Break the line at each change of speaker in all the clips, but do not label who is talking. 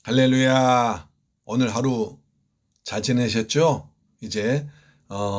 할렐루야. 오늘 하루 잘 지내셨죠? 이제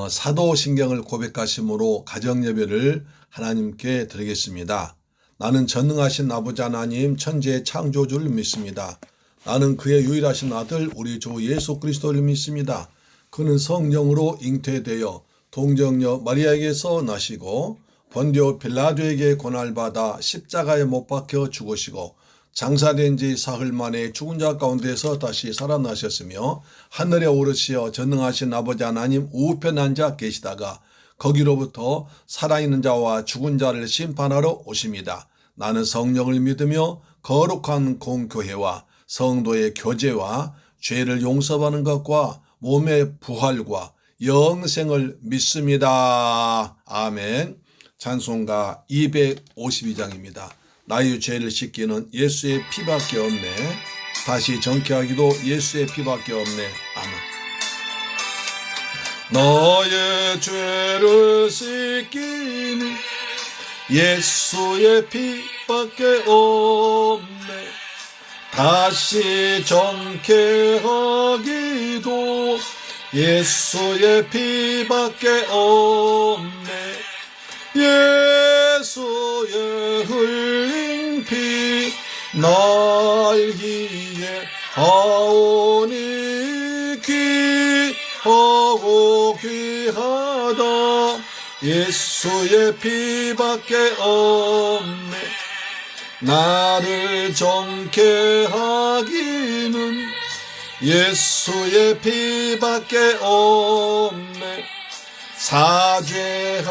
사도신경을 고백하심으로 가정예배를 하나님께 드리겠습니다. 나는 전능하신 아버지 하나님 천지의 창조주를 믿습니다. 나는 그의 유일하신 아들 우리 주 예수 그리스도를 믿습니다. 그는 성령으로 잉태되어 동정녀 마리아에게서 나시고 본디오 빌라도에게 고난받아 십자가에 못 박혀 죽으시고 장사된 지 사흘 만에 죽은 자 가운데서 다시 살아나셨으며 하늘에 오르시어 전능하신 아버지 하나님 우편 앉아 계시다가 거기로부터 살아있는 자와 죽은 자를 심판하러 오십니다. 나는 성령을 믿으며 거룩한 공교회와 성도의 교제와 죄를 용서받는 것과 몸의 부활과 영생을 믿습니다. 아멘. 찬송가 252장입니다. 나의 죄를 씻기는 예수의 피밖에 없네. 다시 정케하기도 예수의 피밖에 없네. 아멘. 너의 죄를 씻기는 예수의 피밖에 없네. 다시 정케하기도 예수의 피밖에 없네. 예수의 흘린 피 날 위해 하오니 귀하고 귀하다. 예수의 피밖에 없네. 나를 정케 하기는 예수의 피밖에 없네. 사죄하는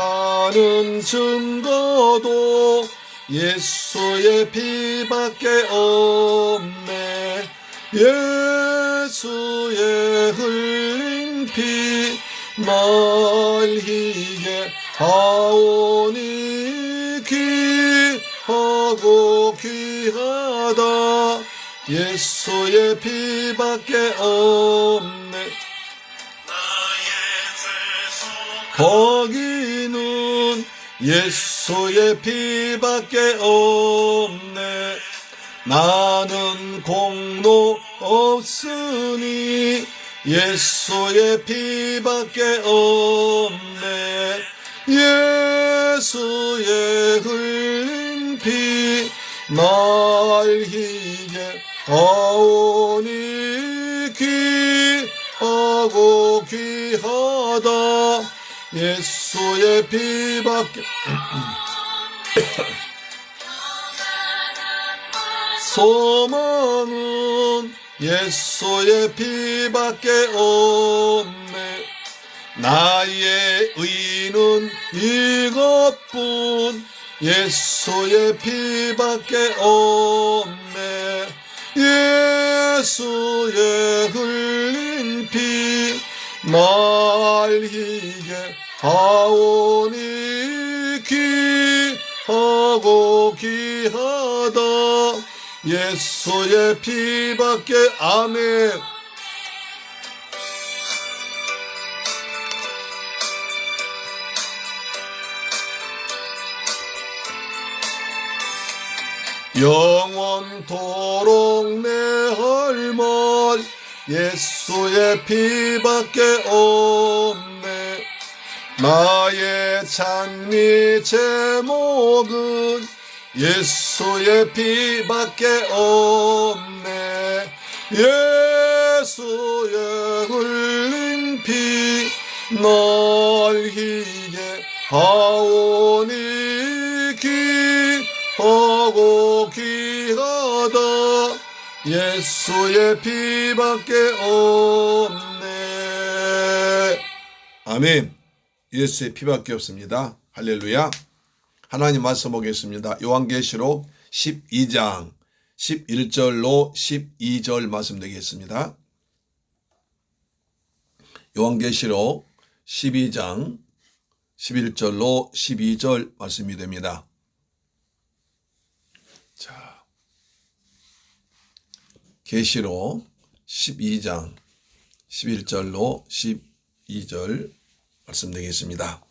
증거도 예수의 피밖에 없네. 예수의 흘린 피 날 위해 하오니 귀하고 귀하다. 예수의 피밖에 없네. 거기는 예수의 피밖에 없네. 나는 공로 없으니 예수의 피밖에 없네. 예수의 흘린 피 날 위해 하오니 귀하고 귀하다. 예수의 피밖에 소망은 예수의 피밖에 없네. 나의 의는 이것뿐 예수의 피밖에 없네. 예수의 흘린 피 날 위해 하오니 귀하고 귀하다. 예수의 피밖에. 아멘. 영원토록 내 할 말 예수의 피밖에 없네. 나의 찬미 제목은 예수의 피밖에 없네. 예수의 흘린 피 날 위해 하오니 귀하고 귀하다. 예수의 피밖에 없네. 아멘. 예수의 피밖에 없습니다. 할렐루야. 하나님 말씀 보겠습니다. 요한계시록 12장 11절로 12절 말씀 드리겠습니다. 요한계시록 12장 11절로 12절 말씀이 됩니다. 자, 계시록 12장 11절로 12절 말씀드리겠습니다.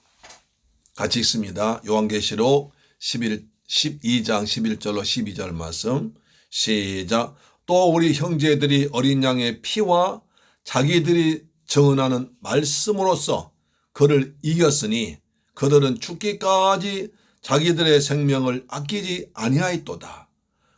같이 읽습니다. 요한계시록 12장 11절로 12절 말씀 시작. 또 우리 형제들이 어린 양의 피와 자기들이 정언하는 말씀으로써 그를 이겼으니 그들은 죽기까지 자기들의 생명을 아끼지 아니하였도다.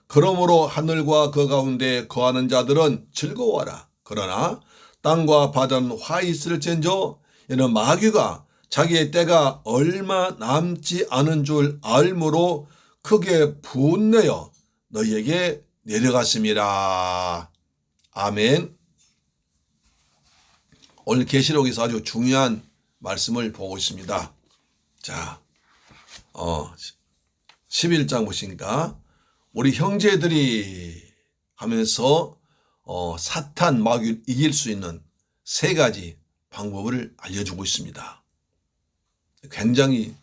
그러므로 하늘과 그 가운데 거하는 자들은 즐거워하라. 그러나 땅과 바다는 화 있을진저 이는 마귀가 자기의 때가 얼마 남지 않은 줄 알므로 크게 분내어 너희에게 내려갔습니다. 아멘. 오늘 계시록에서 아주 중요한 말씀을 보고 있습니다. 자, 11장 보시니까 우리 형제들이 하면서 사탄 마귀를 이길 수 있는 세 가지 방법을 알려주고 있습니다. 굉장히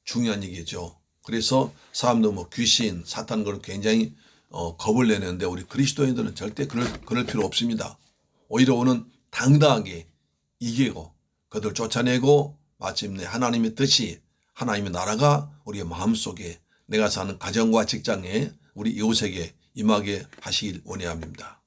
중요한 얘기죠. 그래서 사람들 뭐 귀신, 사탄 걸 굉장히 겁을 내는데 우리 그리스도인들은 절대 그럴 필요 없습니다. 오히려 오는 당당하게 이기고 그들 쫓아내고 마침내 하나님의 뜻이 하나님의 나라가 우리의 마음속에 내가 사는 가정과 직장에 우리 이웃에게 임하게 하시길 원합니다.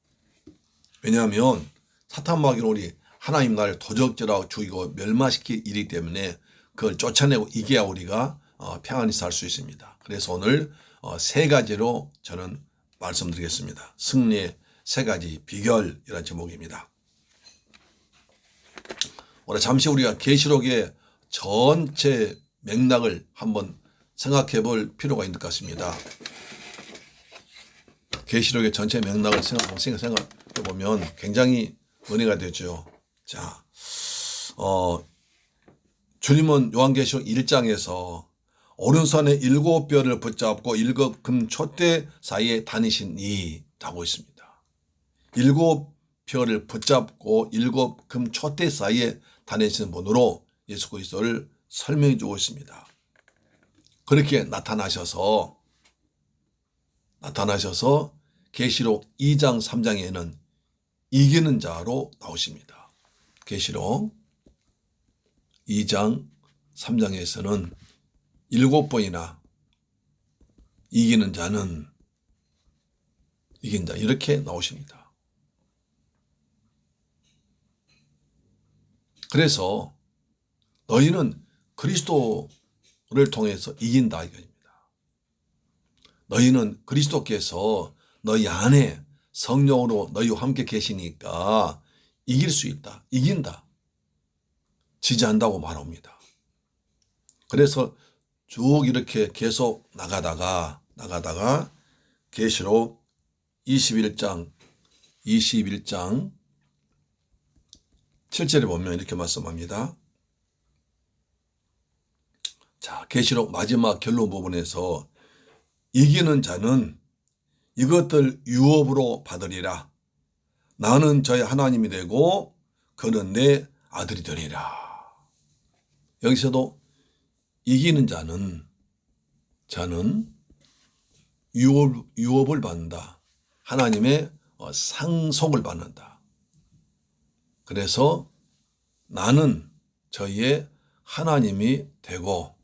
왜냐하면 사탄 마귀는 우리 하나님 나라를 도적질하고 죽이고 멸망시킬 일이기 때문에 그걸 쫓아내고 이겨야 우리가 평안히 살 수 있습니다. 그래서 오늘 세 가지로 저는 말씀드리겠습니다. 승리의 세 가지 비결이라는 제목입니다. 오늘 잠시 우리가 계시록의 전체 맥락을 한번 생각해 볼 필요가 있는 것 같습니다. 계시록의 전체 맥락을 생각해 보면 굉장히 은혜가 되죠. 자, 주님은 요한계시록 1장에서 오른손에 7뼈를 붙잡고 7금 촛대 사이에 다니시니라고 있습니다. 7뼈를 붙잡고 7금 촛대 사이에 다니시는 분으로 예수 그리스도를 설명해 주고 있습니다. 그렇게 나타나셔서 계시록 2장 3장에는 이기는 자로 나오십니다. 계시록 2장 3장에서는 7번이나 이기는 자는 이긴 자 이렇게 나오십니다. 그래서 너희는 그리스도를 통해서 이긴다 이겁니다. 너희는 그리스도께서 너희 안에 성령으로 너희와 함께 계시니까 이길 수 있다. 이긴다. 지지한다고 말합니다. 그래서 쭉 이렇게 계속 나가다가 계시록 21장 7절에 보면 이렇게 말씀합니다. 자, 계시록 마지막 결론 부분에서 이기는 자는 이것들 유업으로 받으리라. 나는 저의 하나님이 되고 그는 내 아들이 되리라. 여기서도 이기는 자는 유업을 받는다. 하나님의 상속을 받는다. 그래서 나는 저희의 하나님이 되고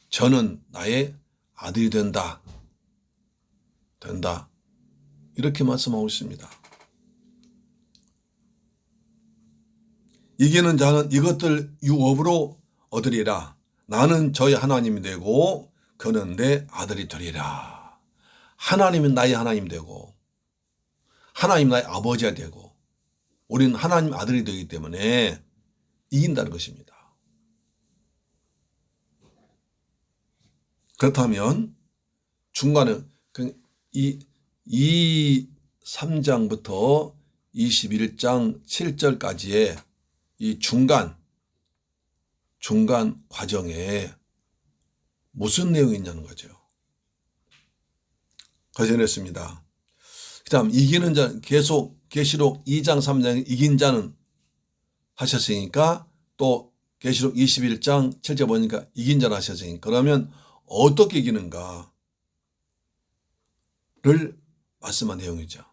저는 나의 아들이 된다. 이렇게 말씀하고 있습니다. 이기는 자는 이것들 유업으로 얻으리라. 나는 저희 하나님이 되고 그는 내 아들이 되리라. 하나님은 나의 하나님 되고 하나님 나의 아버지가 되고 우리는 하나님 아들이 되기 때문에 이긴다는 것입니다. 그렇다면 중간에 이 3장부터 21장 7절까지의 이 중간 과정에 무슨 내용이 있냐는 거죠. 거절했습니다. 그 다음 이기는 자 계속 계시록 2장 3장에 이긴 자는 하셨으니까 또 계시록 21장 7절 보니까 이긴 자는 하셨으니까 그러면 어떻게 이기는가를 말씀한 내용이죠.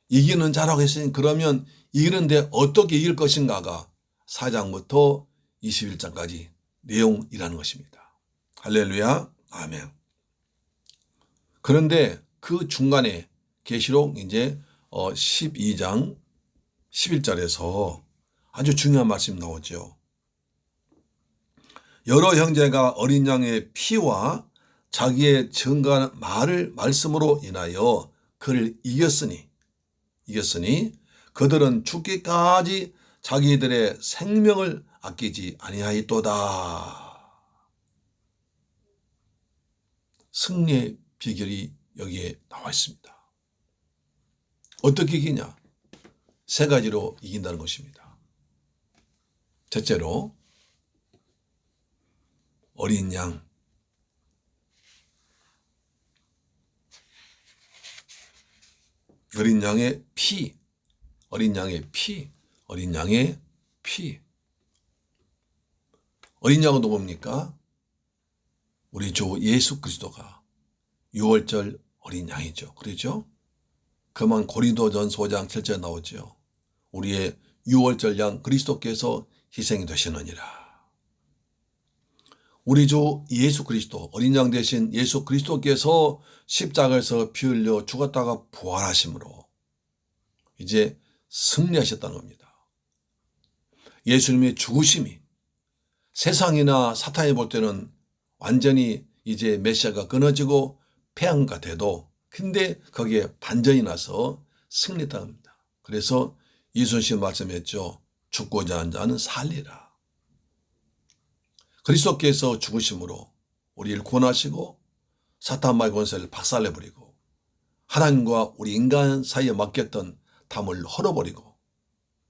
이기는 자라고 했으니 그러면 이기는데 어떻게 이길 것인가가 4장부터 21장까지 내용이라는 것입니다. 할렐루야, 아멘. 그런데 그 중간에 계시록 이제 12장 11절에서 아주 중요한 말씀이 나오죠. 여러 형제가 어린 양의 피와 자기의 증거하는 말씀으로 인하여 그를 이겼으니 그들은 죽기까지 자기들의 생명을 아끼지 아니하였도다. 승리의 비결이 여기에 나와 있습니다. 어떻게 이기냐? 세 가지로 이긴다는 것입니다. 첫째로 어린 양, 어린 양의 피, 어린 양의 피, 어린 양의 피. 어린 양은 누굽니까? 우리 주 예수 그리스도가 6월절 어린 양이죠. 그렇죠? 그만 고린도전서 5장 7절에 나오죠. 우리의 6월절 양 그리스도께서 희생이 되시느니라. 우리 주 예수 그리스도, 어린 양 대신 예수 그리스도께서 십자가에서 피 흘려 죽었다가 부활하심으로 이제 승리하셨다는 겁니다. 예수님의 죽으심이 세상이나 사탄이 볼 때는 완전히 이제 메시아가 끊어지고 패한 것 같아도 근데 거기에 반전이 나서 승리했다는 겁니다. 그래서 이순신 말씀했죠. 죽고자 하는 자는 살리라. 그리스도께서 죽으심으로 우리를 구원하시고 사탄마의 권세를 박살내버리고 하나님과 우리 인간 사이에 막혔던 담을 헐어버리고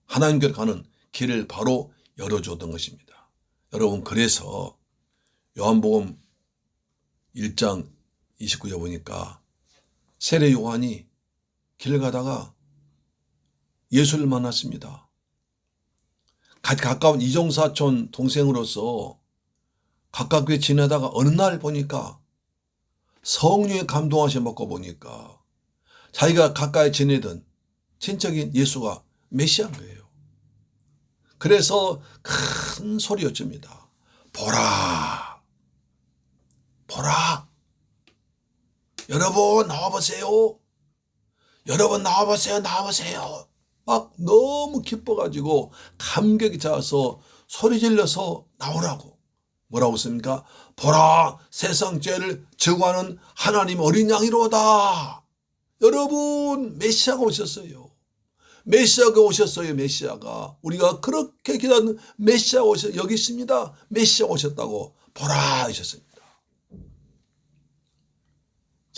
하나님께로 가는 길을 바로 열어주었던 것입니다. 여러분, 그래서 요한복음 1장 29절 보니까 세례 요한이 길 가다가 예수를 만났습니다. 가까운 이종사촌 동생으로서 가깝게 지내다가 어느 날 보니까 성령의 감동하심 받고 보니까 자기가 가까이 지내던 친척인 예수가 메시아인 거예요. 그래서 큰 소리였습니다. 보라, 보라, 여러분 나와보세요. 여러분 나와보세요. 나와보세요. 막 너무 기뻐가지고 감격이 차서 소리 질러서 나오라고. 뭐라고 했습니까? 보라, 세상 죄를 제거하는 하나님 어린 양이로다. 여러분, 메시아가 오셨어요. 메시아가 오셨어요. 메시아가. 우리가 그렇게 기다리는 메시아가 오셨어요. 여기 있습니다. 메시아가 오셨다고 보라 하셨습니다.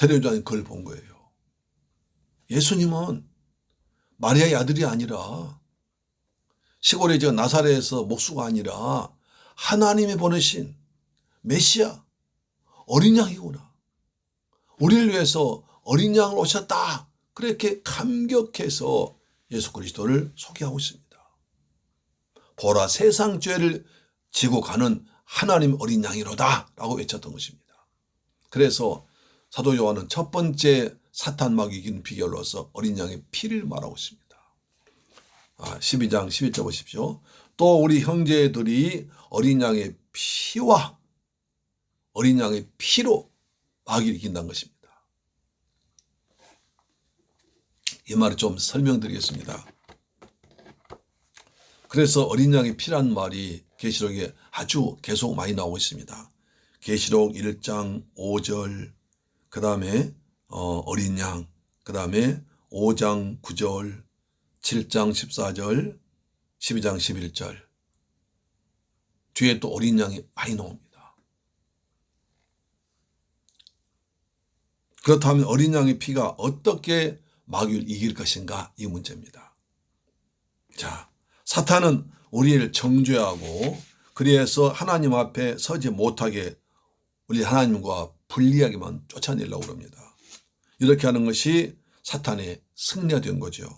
세례요한이 그걸 본 거예요. 예수님은 마리아의 아들이 아니라 시골의 저 나사렛에서 목수가 아니라 하나님이 보내신 메시아 어린 양이구나. 우리를 위해서 어린 양을 오셨다. 그렇게 감격해서 예수 그리스도를 소개하고 있습니다. 보라, 세상 죄를 지고 가는 하나님 어린 양이로다 라고 외쳤던 것입니다. 그래서 사도 요한은 첫 번째 사탄 마귀 이기는 비결로서 어린 양의 피를 말하고 있습니다. 12장 11절 보십시오. 또 우리 형제들이 어린 양의 피와 어린 양의 피로 마귀를 이긴다는 것입니다. 이 말을 좀 설명드리겠습니다. 그래서 어린 양의 피란 말이 계시록에 아주 계속 많이 나오고 있습니다. 계시록 1장 5절, 그 다음에 어린 양, 그 다음에 5장 9절, 7장 14절, 12장 11절. 뒤에 또 어린 양이 많이 나옵니다. 그렇다면 어린 양의 피가 어떻게 마귀를 이길 것인가? 이 문제입니다. 자, 사탄은 우리를 정죄하고 그래서 하나님 앞에 서지 못하게 우리 하나님과 분리하게만 쫓아내려고 합니다. 이렇게 하는 것이 사탄의 승리가 된 거죠.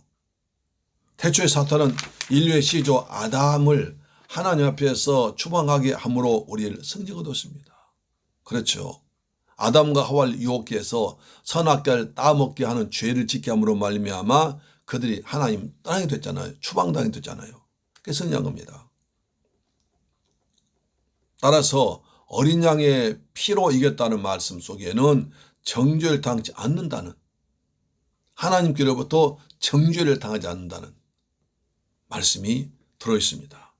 태초에 사탄은 인류의 시조 아담을 하나님 앞에서 추방하게 함으로 우리를 승리를 얻었습니다. 그렇죠. 아담과 하와를 유혹해 해서 선악과를 따먹게 하는 죄를 짓게 함으로 말미암아 그들이 하나님 떠나게 됐잖아요. 추방당하게 됐잖아요. 그게 승리한 겁니다. 따라서 어린 양의 피로 이겼다는 말씀 속에는 정죄를 당치 않는다는 하나님께로부터 정죄를 당하지 않는다는 말씀이 들어있습니다.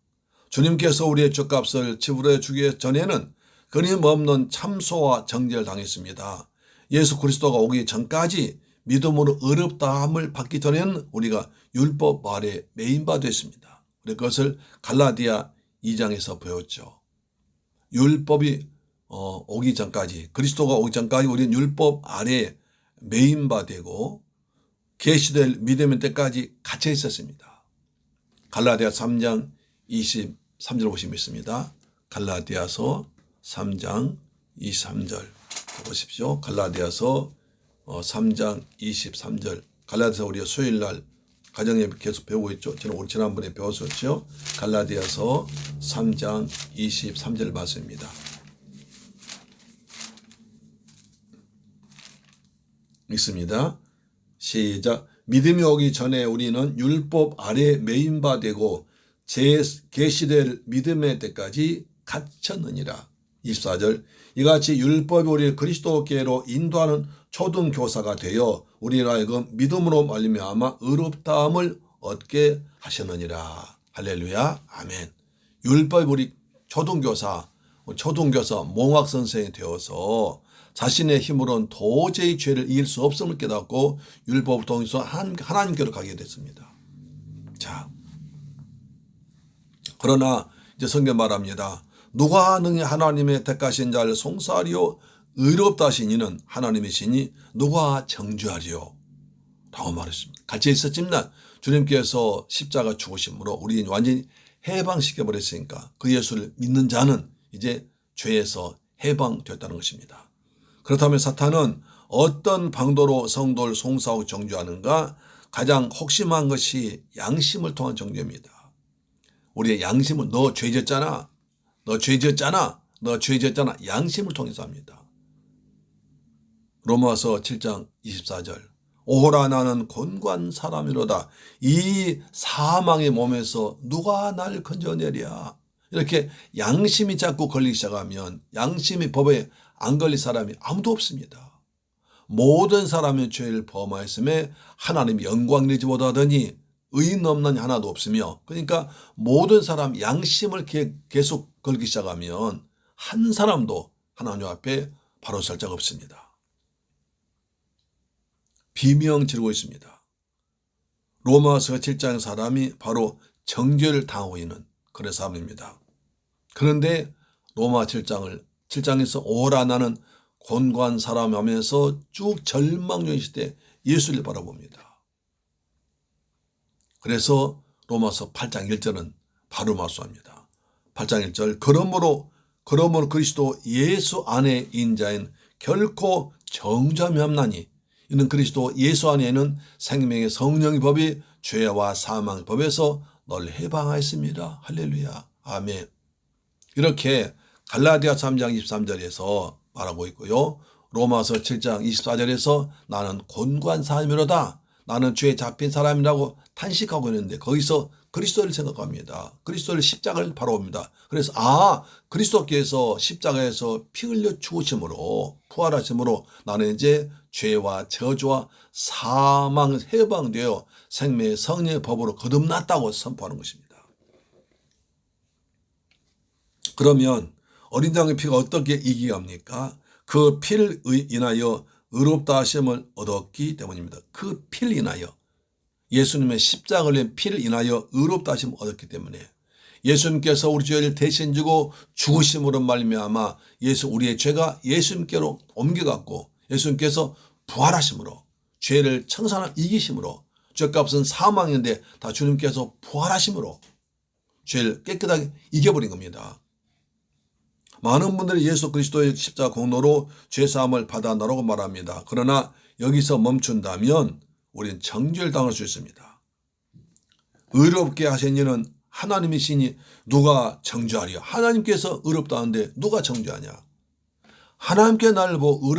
주님께서 우리의 죄값을 지불해 주기 전에는 끊임없는 참소와 정죄를 당했습니다. 예수 그리스도가 오기 전까지 믿음으로 의롭다함을 받기 전에는 우리가 율법 아래 매인바 됐습니다. 그것을 갈라디아 2장에서 배웠죠. 율법이 오기 전까지, 그리스도가 오기 전까지 우리는 율법 아래 매인바 되고 계시될 믿음의 때까지 갇혀 있었습니다. 갈라디아 3장 23절 보시면 있습니다. 갈라디아서 3장 23절 보십시오. 갈라디아서 3장 23절. 갈라디아서 우리가 수요일날 가정예배 계속 배우고 있죠. 저는 지난번에 배웠었죠. 갈라디아서 3장 23절 말씀입니다. 있습니다. 시작. 믿음이 오기 전에 우리는 율법 아래 매인바 되고 계시될 믿음의 때까지 갇혔느니라. 24절. 이같이 율법이 우리를 그리스도께로 인도하는 초등교사가 되어 우리로 하여금 믿음으로 말미암아 의롭다함을 얻게 하셨느니라. 할렐루야. 아멘. 율법이 우리 초등교사 몽학선생이 되어서 자신의 힘으로는 도저히 죄를 이길 수 없음을 깨닫고 율법을 통해서 하나님께로 가게 됐습니다. 자, 그러나 이제 성경 말합니다. 누가 능히 하나님의 택하신 자를 송사하리요 의롭다 하신 이는 하나님이시니 누가 정죄하리요 라고 말했습니다. 갇혀 있었지만 주님께서 십자가 죽으심으로 우리는 완전히 해방시켜 버렸으니까 그 예수를 믿는 자는 이제 죄에서 해방됐다는 것입니다. 그렇다면 사탄은 어떤 방도로 성도를 송사하고 정죄하는가? 가장 혹심한 것이 양심을 통한 정죄입니다. 우리의 양심은 너 죄졌잖아. 너 죄졌잖아. 너 죄졌잖아. 양심을 통해서 합니다. 로마서 7장 24절. 오호라 나는 곤고한 사람이로다. 이 사망의 몸에서 누가 날 건져내랴. 이렇게 양심이 자꾸 걸리기 시작하면 양심이 법에 안 걸릴 사람이 아무도 없습니다. 모든 사람의 죄를 범하였음에 하나님이 영광 내지 못하더니 의인 없는 하나도 없으며, 그러니까 모든 사람 양심을 계속 걸기 시작하면 한 사람도 하나님 앞에 바로 설 자가 없습니다. 비명 지르고 있습니다. 로마서 7장 사람이 바로 정죄를 당하고 있는 그런 사람입니다. 그런데 로마 7장에서 오라 나는 곤고한 사람 하면서 쭉 절망적인 시대에 예수를 바라봅니다. 그래서 로마서 8장 1절은 바로 말씀합니다. 8장 1절. 그러므로 그리스도 예수 안에 인자인 결코 정죄함이 없나니 이는 그리스도 예수 안에는 생명의 성령의 법이 죄와 사망의 법에서 널 해방하였습니다. 할렐루야. 아멘. 이렇게 갈라디아 3장 23절에서 말하고 있고요. 로마서 7장 24절에서 나는 곤고한 사람이로다. 나는 죄에 잡힌 사람이라고 탄식하고 있는데 거기서 그리스도를 생각합니다. 그리스도를 십자가를 바라봅니다. 그래서 그리스도께서 십자가에서 피 흘려 죽으심으로 부활하심으로 나는 이제 죄와 저주와 사망 해방되어 생명의 성령의 법으로 거듭났다고 선포하는 것입니다. 그러면 어린 양의 피가 어떻게 이기게 합니까? 그 피를 인하여 의롭다 하심을 얻었기 때문입니다. 그 피를 인하여 예수님의 십자가를 위한 피를 인하여 의롭다 하심을 얻었기 때문에 예수님께서 우리 죄를 대신 지고 죽으심으로 말미암아 우리의 죄가 예수님께로 옮겨갔고 예수님께서 부활하심으로 죄를 청산한 이기심으로 죄값은 사망인데 다 주님께서 부활하심으로 죄를 깨끗하게 이겨버린 겁니다. 많은 분들이 예수 그리스도의 십자가 공로로 죄사함을 받아나라고 말합니다. 그러나 여기서 멈춘다면 우리는 정죄를 당할 수 있습니다. 의롭게 하신 이는 하나님이시니 누가 정죄하리요? 하나님께서 의롭다 하는데 누가 정죄하냐? 하나님께 나를 보고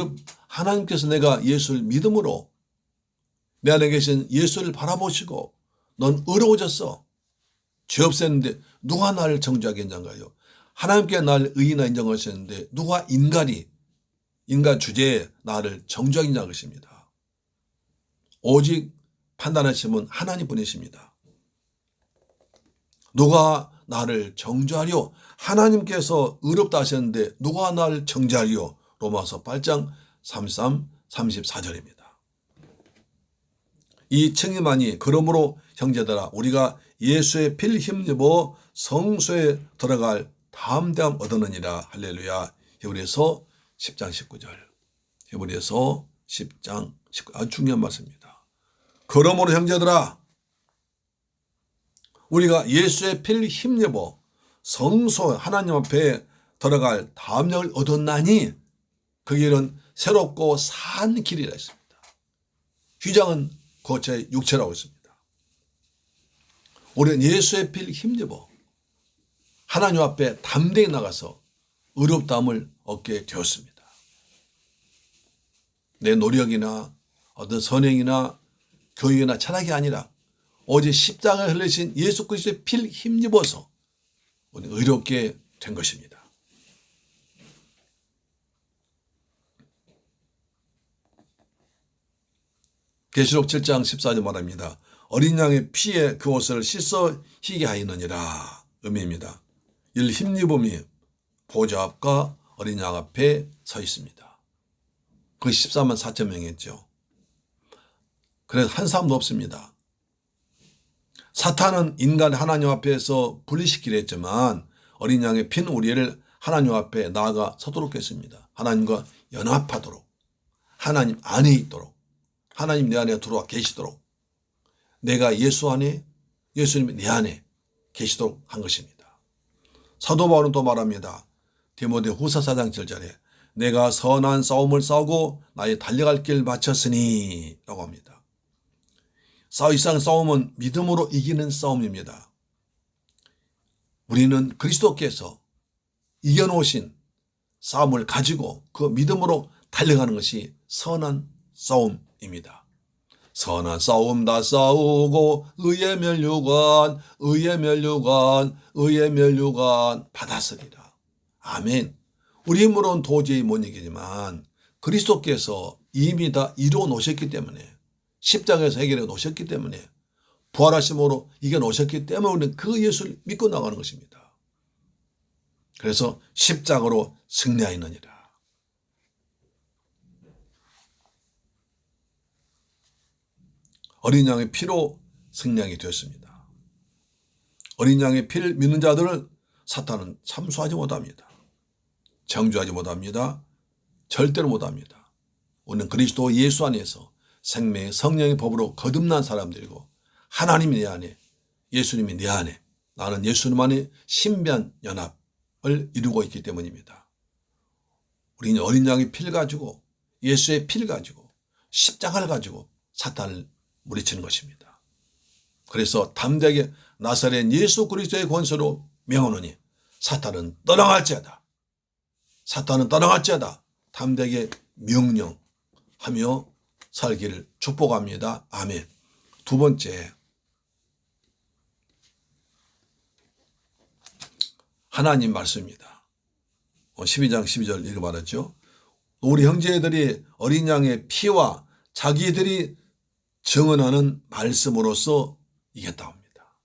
하나님께서 내가 예수를 믿음으로 내 안에 계신 예수를 바라보시고 넌 의로워졌어. 죄 없앴는데 누가 나를 정죄하게 했는가요? 하나님께 나를 의인화 인정하셨는데 누가 인간 주제에 나를 정죄하겠냐 것입니다. 오직 판단하시는 분 하나님 분이십니다. 누가 나를 정죄하리요? 하나님께서 의롭다 하셨는데 누가 나를 정죄하리요? 로마서 8장 33, 34절입니다. 이 청임하니 그러므로 형제들아 우리가 예수의 피를 힘입어 성소에 들어갈 담대함 얻었느니라. 할렐루야. 히브리서 10장 19절. 히브리서 10장 19절. 아주 중요한 말씀입니다. 그러므로 형제들아 우리가 예수의 피를 힘입어 성소 하나님 앞에 들어갈 담력을 얻었나니 그 길은 새롭고 산 길이라 했습니다. 휘장은 제 육체라고 했습니다. 우리는 예수의 피를 힘입어 하나님 앞에 담대히 나가서 의롭다함을 얻게 되었습니다. 내 노력이나 어떤 선행이나 교육이나 철학이 아니라 오직 십자가에 흘리신 예수 그리스도의 피를 힘입어서 우리는 의롭게 된 것입니다. 계시록 7장 14절 말합니다. 어린 양의 피에 그 옷을 씻어 희게 하였느니라. 의미입니다. 일 힘입음이 보좌 앞과 어린 양 앞에 서 있습니다. 그 14만 4천 명이었죠. 그래서 한 사람도 없습니다. 사탄은 인간 하나님 앞에서 분리시키려 했지만 어린 양의 피는 우리를 하나님 앞에 나아가 서도록 했습니다. 하나님과 연합하도록, 하나님 안에 있도록, 하나님 내 안에 들어와 계시도록, 내가 예수 안에, 예수님이 내 안에 계시도록 한 것입니다. 사도 바울은 또 말합니다. 디모데후서 4장 7절에 내가 선한 싸움을 싸우고 나의 달려갈 길 마쳤으니 라고 합니다. 이상 싸움은 믿음으로 이기는 싸움입니다. 우리는 그리스도께서 이겨놓으신 싸움을 가지고 그 믿음으로 달려가는 것이 선한 싸움입니다. 선한 싸움 다 싸우고 의의 면류관 받았으리라. 아멘. 우리 힘으로는 도저히 못 이기지만 그리스도께서 이미 다 이루어 놓으셨기 때문에 십자가에서 해결해 놓으셨기 때문에 부활하심으로 이겨 놓으셨기 때문에 우리는 그 예수를 믿고 나가는 것입니다. 그래서 십자가로 승리하였느니라. 어린 양의 피로 승리하게 되었습니다. 어린 양의 피를 믿는 자들을 사탄은 참수하지 못합니다. 정죄하지 못합니다. 절대로 못합니다. 우리는 그리스도 예수 안에서 생명의 성령의 법으로 거듭난 사람들이고 하나님이 내 안에, 예수님이 내 안에, 나는 예수님 안에 신비한 연합을 이루고 있기 때문입니다. 우리는 어린 양의 피를 가지고 예수의 피를 가지고 십자가를 가지고 사탄을 물리치는 것입니다. 그래서 담대하게 나사렛 예수 그리스도의 권세로 명하노니 사탄은 떠나갈지어다. 사탄은 떠나갈지어다. 담대하게 명령하며 살기를 축복합니다. 아멘. 두 번째, 하나님 말씀입니다. 12장 12절 이렇게 말했죠. 우리 형제들이 어린 양의 피와 자기들이 증언하는 말씀으로서 이겼다 합니다.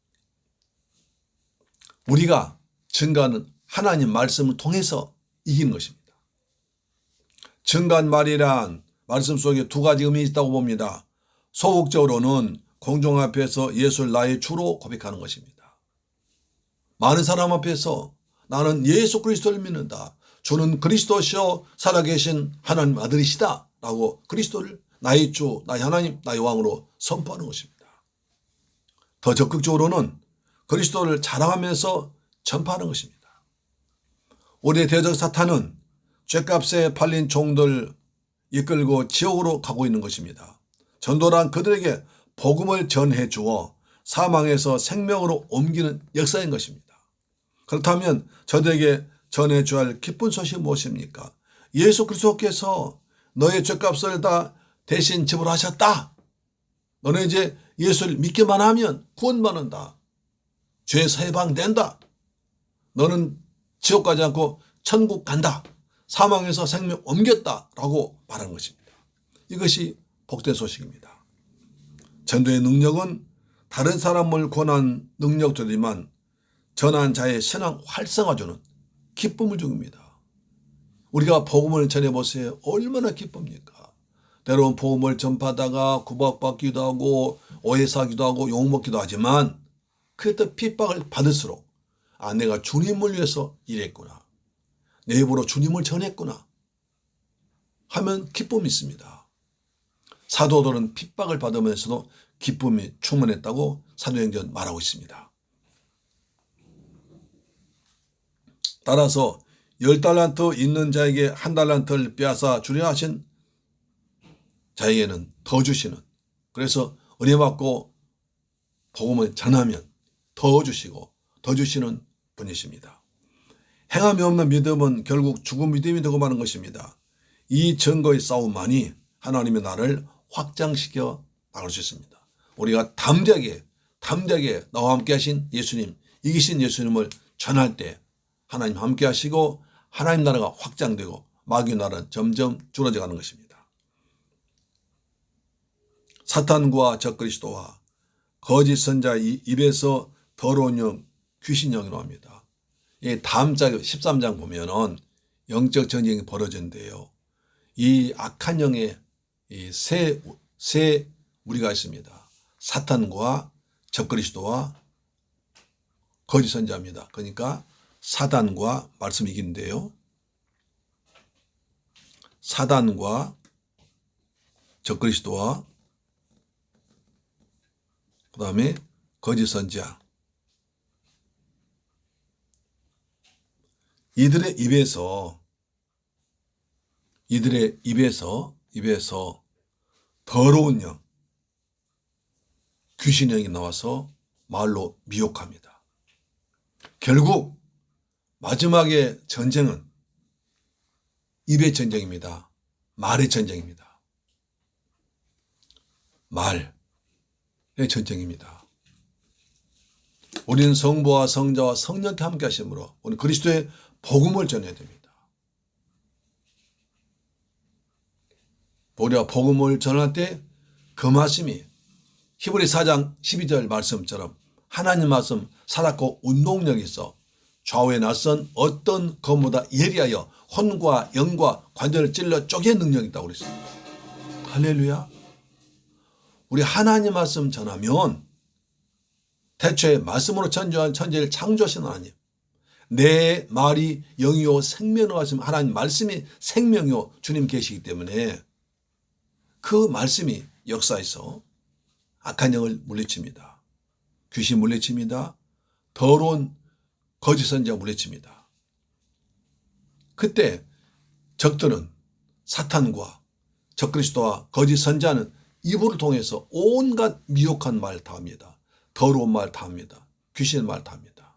우리가 증거하는 하나님 말씀을 통해서 이기는 것입니다. 증거한 말이란 말씀 속에 두 가지 의미가 있다고 봅니다. 소극적으로는 공众앞에서 예수를 나의 주로 고백하는 것입니다. 많은 사람 앞에서 나는 예수 그리스도를 믿는다. 주는 그리스도시요 살아계신 하나님 아들이시다. 라고 그리스도를 나의 주, 나의 하나님, 나의 왕으로 선포하는 것입니다. 더 적극적으로는 그리스도를 자랑하면서 전파하는 것입니다. 우리의 대적 사탄은 죗값에 팔린 종들 이끌고 지옥으로 가고 있는 것입니다. 전도란 그들에게 복음을 전해 주어 사망에서 생명으로 옮기는 역사인 것입니다. 그렇다면 저들에게 전해 줘야 할 기쁜 소식이 무엇입니까? 예수 그리스도께서 너의 죗값을 다 대신 지불하셨다. 너는 이제 예수를 믿기만 하면 구원받는다. 죄에서 해방된다. 너는 지옥 가지 않고 천국 간다. 사망에서 생명 옮겼다라고 말하는 것입니다. 이것이 복된 소식입니다. 전도의 능력은 다른 사람을 권한 능력들이지만 전한 자의 신앙 활성화주는 기쁨을 줍니다. 우리가 복음을 전해보세요. 얼마나 기쁩니까? 때로는 복음을 전파하다가 구박받기도 하고 오해사기도 하고 욕먹기도 하지만 그때 핍박을 받을수록 내가 주님을 위해서 일했구나. 내 입으로 주님을 전했구나 하면 기쁨이 있습니다. 사도들은 핍박을 받으면서도 기쁨이 충만했다고 사도행전 말하고 있습니다. 따라서 10달란트 있는 자에게 1달란트를 빼앗아 주려 하신 자에게는 더 주시는, 그래서 은혜 받고 복음을 전하면 더 주시고 더 주시는 분이십니다. 행함이 없는 믿음은 결국 죽은 믿음이 되고 마는 것입니다. 이 증거의 싸움만이 하나님의 나라를 확장시켜 나갈 수 있습니다. 우리가 담대하게 나와 함께 하신 예수님, 이기신 예수님을 전할 때 하나님 함께 하시고 하나님 나라가 확장되고 마귀의 나라는 점점 줄어져 가는 것입니다. 사탄과 적그리스도와 거짓 선자의 입에서 더러운 영, 귀신 영이 나옵니다. 이 다음 장 13장 보면은 영적 전쟁이 벌어진대요. 이 악한 영의 세 무리가 있습니다. 사탄과 적그리스도와 거짓 선자입니다. 그러니까 사단과 말씀 이기는데요. 사단과 적그리스도와 그 다음에 거짓 선자, 이들의 입에서 더러운 영, 귀신 영이 나와서 말로 미혹합니다. 결국 마지막의 전쟁은 입의 전쟁입니다. 말의 전쟁입니다. 말의 전쟁입니다. 우리는 성부와 성자와 성령께 함께 하심으로 우리 그리스도의 복음을 전해야 됩니다. 우리가 복음을 전할 때 그 말씀이 히브리 4장 12절 말씀처럼 하나님 말씀 살았고 운동력이 있어 좌우에 낯선 어떤 검보다 예리하여 혼과 영과 관절을 찔러 쪼개 능력이 있다고 그랬습니다. 할렐루야. 우리 하나님 말씀 전하면 태초에 말씀으로 천지와 천지를 창조하신 하나님, 내 말이 영이요 생명이요 하시면 하나님 말씀이 생명이요 주님 계시기 때문에 그 말씀이 역사에서 악한 영을 물리칩니다. 귀신 물리칩니다. 더러운 거짓 선지자 물리칩니다. 그때 적들은 사탄과 적그리스도와 거짓 선지자는 입을 통해서 온갖 미혹한 말 다 합니다. 더러운 말 다 합니다. 귀신 말 다 합니다.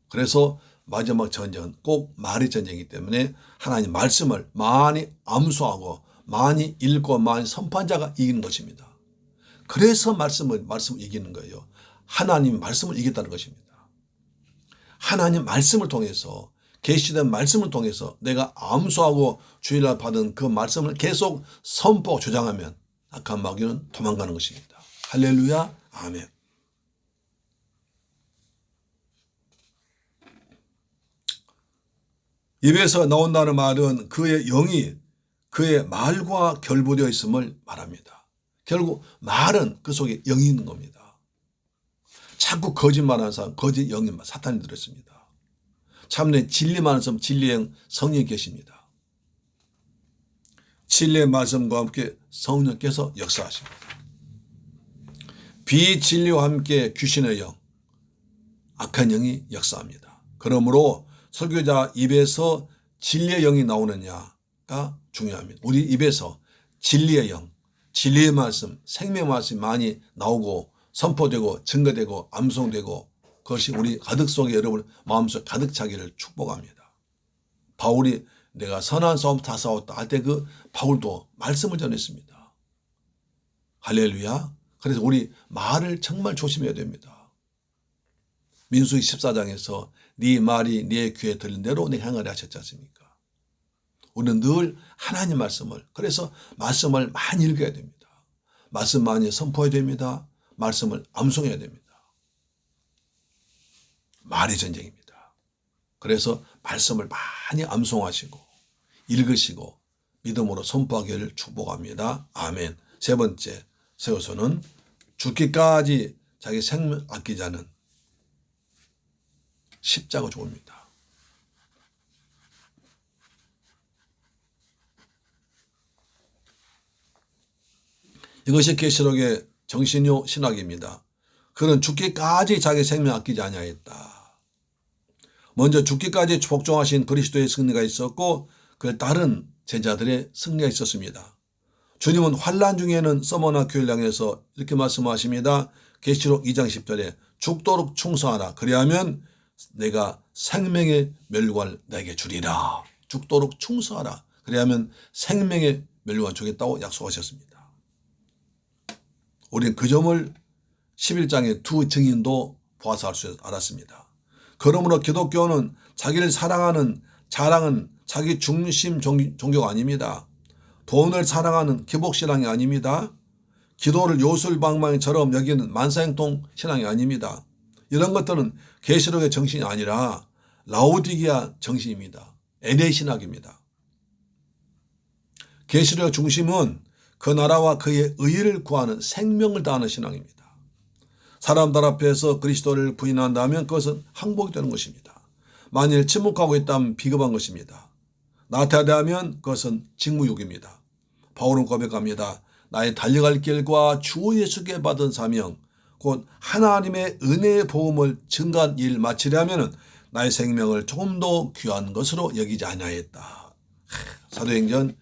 그래서 마지막 전쟁은 꼭 말의 전쟁이기 때문에 하나님 말씀을 많이 암수하고 많이 읽고 많이 선포한 자가 이기는 것입니다. 그래서 말씀을 이기는 거예요. 하나님 말씀을 이겼다는 것입니다. 하나님 말씀을 통해서 계시된 말씀을 통해서 내가 암수하고 주일날 받은 그 말씀을 계속 선포 주장하면 악한 마귀는 도망가는 것입니다. 할렐루야. 아멘. 입에서 나온다는 말은 그의 영이 그의 말과 결부되어 있음을 말합니다. 결국 말은 그 속에 영이 있는 겁니다. 자꾸 거짓말하는 사람, 거짓 영이 사탄이 들어있습니다. 참된 진리만 하는 진리의 영 성령이 계십니다. 진리의 말씀과 함께 성령께서 역사하십니다. 비진리와 함께 귀신의 영, 악한 영이 역사합니다. 그러므로 설교자 입에서 진리의 영이 나오느냐가 중요합니다. 우리 입에서 진리의 영, 진리의 말씀, 생명의 말씀이 많이 나오고 선포되고 증거되고 암송되고 그것이 우리 가득 속에 여러분 마음속 가득 차기를 축복합니다. 바울이 내가 선한 싸움 다 싸웠다 할 때 그 바울도 말씀을 전했습니다. 할렐루야. 그래서 우리 말을 정말 조심해야 됩니다. 민수기 14장에서 네 말이 네 귀에 들린 대로 네 행하리 하셨지 않습니까? 우리는 늘 하나님 말씀을, 그래서 말씀을 많이 읽어야 됩니다. 말씀 많이 선포해야 됩니다. 말씀을 암송해야 됩니다. 말이 전쟁입니다. 그래서 말씀을 많이 암송하시고 읽으시고 믿음으로 선포하기를 축복합니다. 아멘. 세 번째 세워서는 죽기까지 자기 생명 아끼지 않은 십자가 죽음입니다. 이것이 계시록의 정신요 신학입니다. 그는 죽기까지 자기 생명 아끼지 아니하였다. 먼저 죽기까지 복종하신 그리스도의 승리가 있었고 그를 따른 제자들의 승리가 있었습니다. 주님은 환난 중에는 서머나 교회를 향해서 이렇게 말씀하십니다. 계시록 2장 10절에 죽도록 충성하라. 그리하면 내가 생명의 멸관을 내게 주리라. 죽도록 충성하라. 그리하면 생명의 멸관을 주겠다고 약속하셨습니다. 우리는 그 점을 11장의 두 증인도 보아서 알았습니다. 그러므로 기독교는 자기를 사랑하는 자랑은 자기 중심 종교가 아닙니다. 돈을 사랑하는 기복신앙이 아닙니다. 기도를 요술방망이처럼 여기는 만사행통 신앙이 아닙니다. 이런 것들은 계시록의 정신이 아니라 라오디게아 정신입니다. LA 신학입니다. 계시록의 중심은 그 나라와 그의 의를 구하는 생명을 다하는 신앙입니다. 사람들 앞에서 그리스도를 부인한다면 그것은 항복이 되는 것입니다. 만일 침묵하고 있다면 비겁한 것입니다. 나태하다면 그것은 직무유기입니다. 바울은 고백합니다. 나의 달려갈 길과 주 예수께 받은 사명 곧 하나님의 은혜의 복음을 증거한 일 마치려면 나의 생명을 조금 더 귀한 것으로 여기지 아니하였다. 사도행전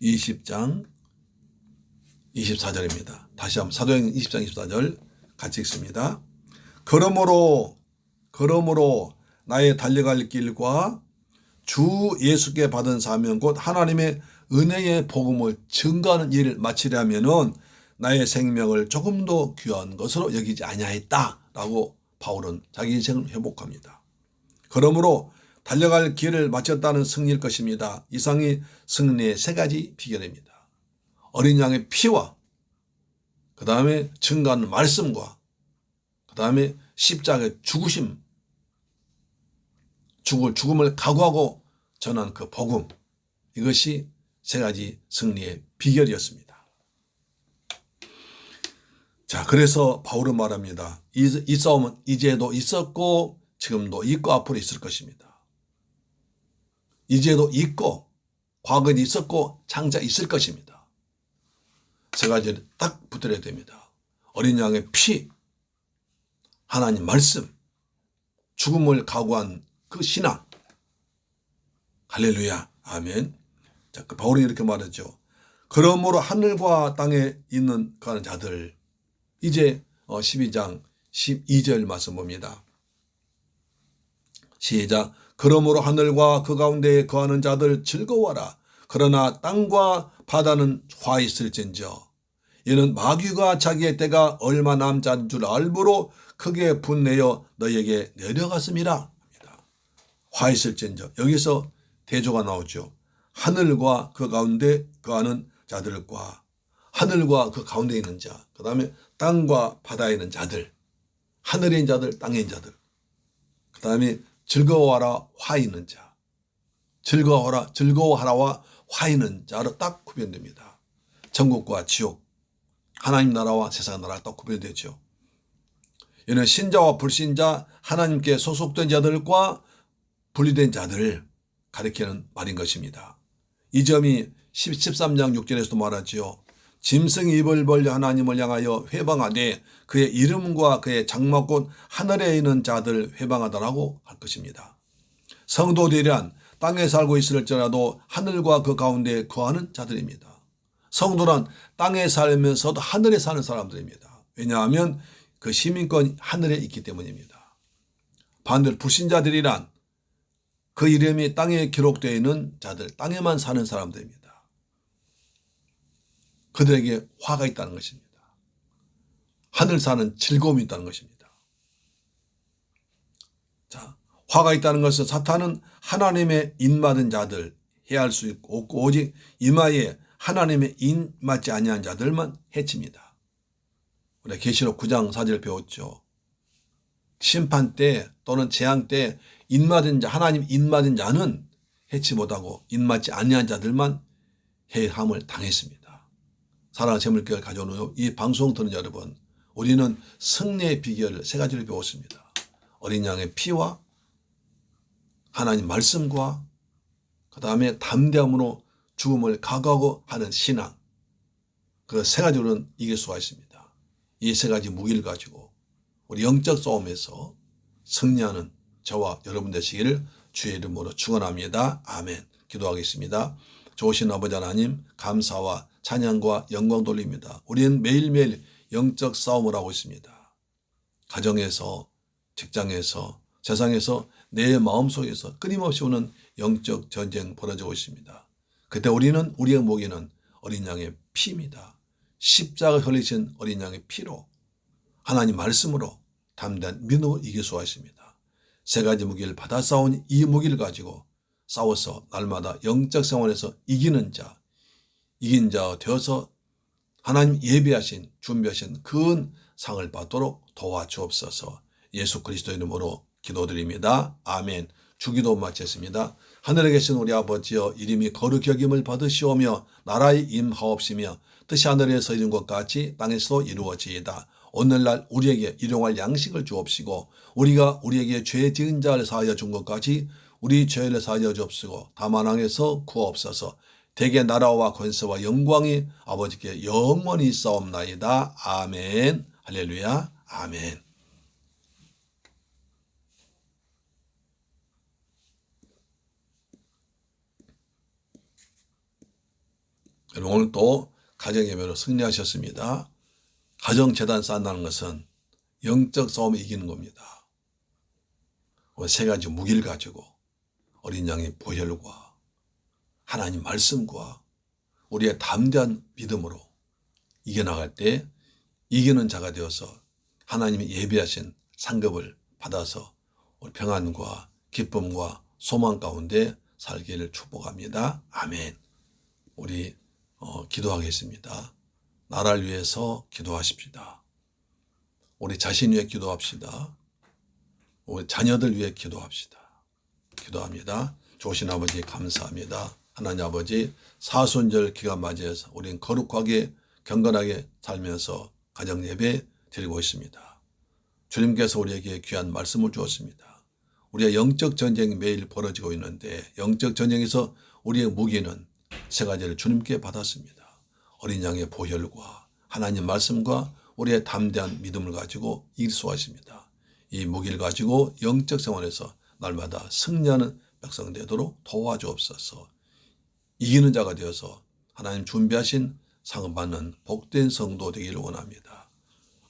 20장 24절입니다. 다시 한번 사도행전 20장 24절 같이 읽습니다. 그러므로 나의 달려갈 길과 주 예수께 받은 사명 곧 하나님의 은혜의 복음을 증거하는 일을 마치려면은 나의 생명을 조금 더 귀한 것으로 여기지 아니하였다라고 바울은 자기 인생을 회복합니다. 그러므로 달려갈 길을 마쳤다는 승리일 것입니다. 이상이 승리의 세 가지 비결입니다. 어린 양의 피와 그 다음에 증거하는 말씀과 그 다음에 십자가의 죽음을 각오하고 전한 그 복음, 이것이 세 가지 승리의 비결이었습니다. 자, 그래서 바울은 말합니다. 이 싸움은 이제도 있었고 지금도 있고 앞으로 있을 것입니다. 이제도 있고 과거에 있었고 장차 있을 것입니다. 세 가지를 딱 붙들어야 됩니다. 어린 양의 피, 하나님 말씀, 죽음을 각오한 그 신앙. 할렐루야. 아멘. 자, 그 바울이 이렇게 말하죠. 그러므로 하늘과 땅에 있는 가는 자들. 이제 12장 12절 말씀 봅니다. 시작. 그러므로 하늘과 그 가운데에 거하는 자들 즐거워하라. 그러나 땅과 바다는 화 있을진저. 이는 마귀가 자기의 때가 얼마 남지 않은 줄 알므로 크게 분내어 너에게 내려갔음이라. 화 있을진저. 여기서 대조가 나오죠. 하늘과 그 가운데 거하는 자들과 하늘과 그 가운데 있는 자, 그 다음에 땅과 바다에 있는 자들, 하늘에 있는 자들, 땅에 있는 자들, 그 다음에 즐거워하라 화 있는 자, 즐거워하라와 화 있는 자로 딱 구별됩니다. 천국과 지옥, 하나님 나라와 세상 나라가 딱 구별되죠. 이는 신자와 불신자, 하나님께 소속된 자들과 분리된 자들을 가리키는 말인 것입니다. 이 점이 13장 6절에서도 말하지요. 짐승이 입을 벌려 하나님을 향하여 회방하되 그의 이름과 그의 장막 곧 하늘에 있는 자들 회방하다라고 할 것입니다. 성도들이란 땅에 살고 있을지라도 하늘과 그 가운데 거하는 자들입니다. 성도란 땅에 살면서도 하늘에 사는 사람들입니다. 왜냐하면 그 시민권이 하늘에 있기 때문입니다. 반대로 불신자들이란 그 이름이 땅에 기록되어 있는 자들, 땅에만 사는 사람들입니다. 그들에게 화가 있다는 것입니다. 하늘 사는 즐거움이 있다는 것입니다. 자, 화가 있다는 것은 사탄은 하나님의 인받은 자들, 해할 수 없고 오직 이마에 하나님의 인 맞지 아니한 자들만 해칩니다. 우리가 계시록 9장 4절 배웠죠. 심판 때 또는 재앙 때 인맞은 자, 하나님 인맞은 자는 해치 못하고 인맞지 아니한 자들만 해함을 당했습니다. 사랑하는 재물교회를 가져오는 이 방송 듣는 여러분, 우리는 승리의 비결을 세 가지를 배웠습니다. 어린 양의 피와 하나님 말씀과 그 다음에 담대함으로 죽음을 각오하고 하는 신앙, 그 세 가지로는 이길 수가 있습니다. 이 세 가지 무기를 가지고 우리 영적 싸움에서 승리하는 저와 여러분 되시기를 주의 이름으로 축원합니다. 아멘. 기도하겠습니다. 좋으신 아버지 하나님, 감사와 찬양과 영광 돌립니다. 우리는 매일매일 영적 싸움을 하고 있습니다. 가정에서, 직장에서, 세상에서, 내 마음속에서 끊임없이 오는 영적 전쟁 벌어지고 있습니다. 그때 우리는, 우리의 무기는 어린 양의 피입니다. 십자가 흘리신 어린 양의 피로 하나님 말씀으로 담대한 믿음으로 이길 수가 있습니다. 세 가지 무기를 받아 싸운 이 무기를 가지고 싸워서 날마다 영적 생활에서 이기는 자, 이긴 자 되어서 하나님 예비하신 준비하신 큰 상을 받도록 도와주옵소서. 예수 그리스도 이름으로 기도드립니다. 아멘. 주기도 마쳤습니다. 하늘에 계신 우리 아버지여, 이름이 거룩히 여김을 받으시오며 나라의 임하옵시며 뜻이 하늘에서 이룬 것 같이 땅에서도 이루어지이다. 오늘날 우리에게 일용할 양식을 주옵시고 우리가 우리에게 죄 지은 자를 사하여 준 것 같이 우리 죄를 사하여 주옵시고 다만 왕에서 구하옵소서. 대개 나라와 권세와 영광이 아버지께 영원히 있사옵나이다. 아멘. 할렐루야. 아멘. 오늘 또 가정예배로 승리하셨습니다. 가정재단 쌓는다는 것은 영적 싸움을 이기는 겁니다. 세 가지 무기를 가지고 어린 양의 보혈과 하나님 말씀과 우리의 담대한 믿음으로 이겨나갈 때 이기는 자가 되어서 하나님이 예비하신 상급을 받아서 우리 평안과 기쁨과 소망 가운데 살기를 축복합니다. 아멘. 우리 기도하겠습니다. 나라를 위해서 기도하십시다. 우리 자신 위해 기도합시다. 우리 자녀들 위해 기도합시다. 기도합니다. 좋으신 아버지 감사합니다. 하나님 아버지 사순절 기간 맞이해서 우리는 거룩하게 경건하게 살면서 가정 예배 드리고 있습니다. 주님께서 우리에게 귀한 말씀을 주었습니다. 우리의 영적 전쟁이 매일 벌어지고 있는데 영적 전쟁에서 우리의 무기는 세 가지를 주님께 받았습니다. 어린 양의 보혈과 하나님 말씀과 우리의 담대한 믿음을 가지고 이길 수가 있습니다. 이 무기를 가지고 영적 생활에서 날마다 승리하는 백성 되도록 도와주옵소서. 이기는 자가 되어서 하나님 준비하신 상을 받는 복된 성도 되기를 원합니다.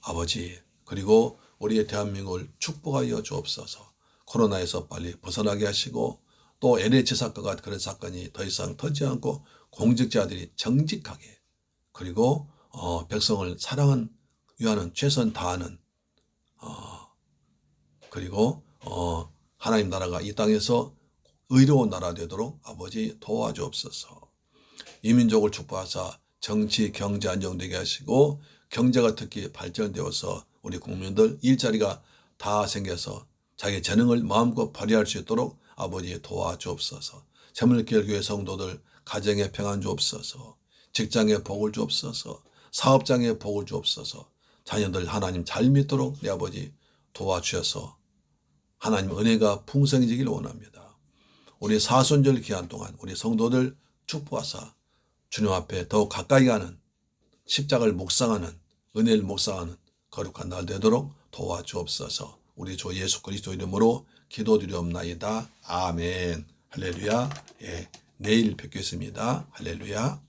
아버지, 그리고 우리의 대한민국을 축복하여 주옵소서. 코로나에서 빨리 벗어나게 하시고 또 LH 사건과 그런 사건이 더 이상 터지지 않고 공직자들이 정직하게 그리고 백성을 사랑하는 위하는 최선 다하는 그리고 하나님 나라가 이 땅에서 의로운 나라 되도록 아버지 도와주옵소서. 이민족을 축복하사 정치 경제 안정되게 하시고 경제가 특히 발전되어서 우리 국민들 일자리가 다 생겨서 자기 재능을 마음껏 발휘할 수 있도록 아버지 도와주옵소서. 재물교회 성도들 가정에 평안 주옵소서. 직장에 복을 주옵소서. 사업장에 복을 주옵소서. 자녀들 하나님 잘 믿도록 내 아버지 도와주셔서 하나님 은혜가 풍성해지기를 원합니다. 우리 사순절 기간 동안 우리 성도들 축복하사 주님 앞에 더욱 가까이 가는 십자가를 묵상하는 은혜를 묵상하는 거룩한 날 되도록 도와주옵소서. 우리 주 예수 그리스도 이름으로 기도드리옵나이다. 아멘. 할렐루야. 예, 내일 뵙겠습니다. 할렐루야.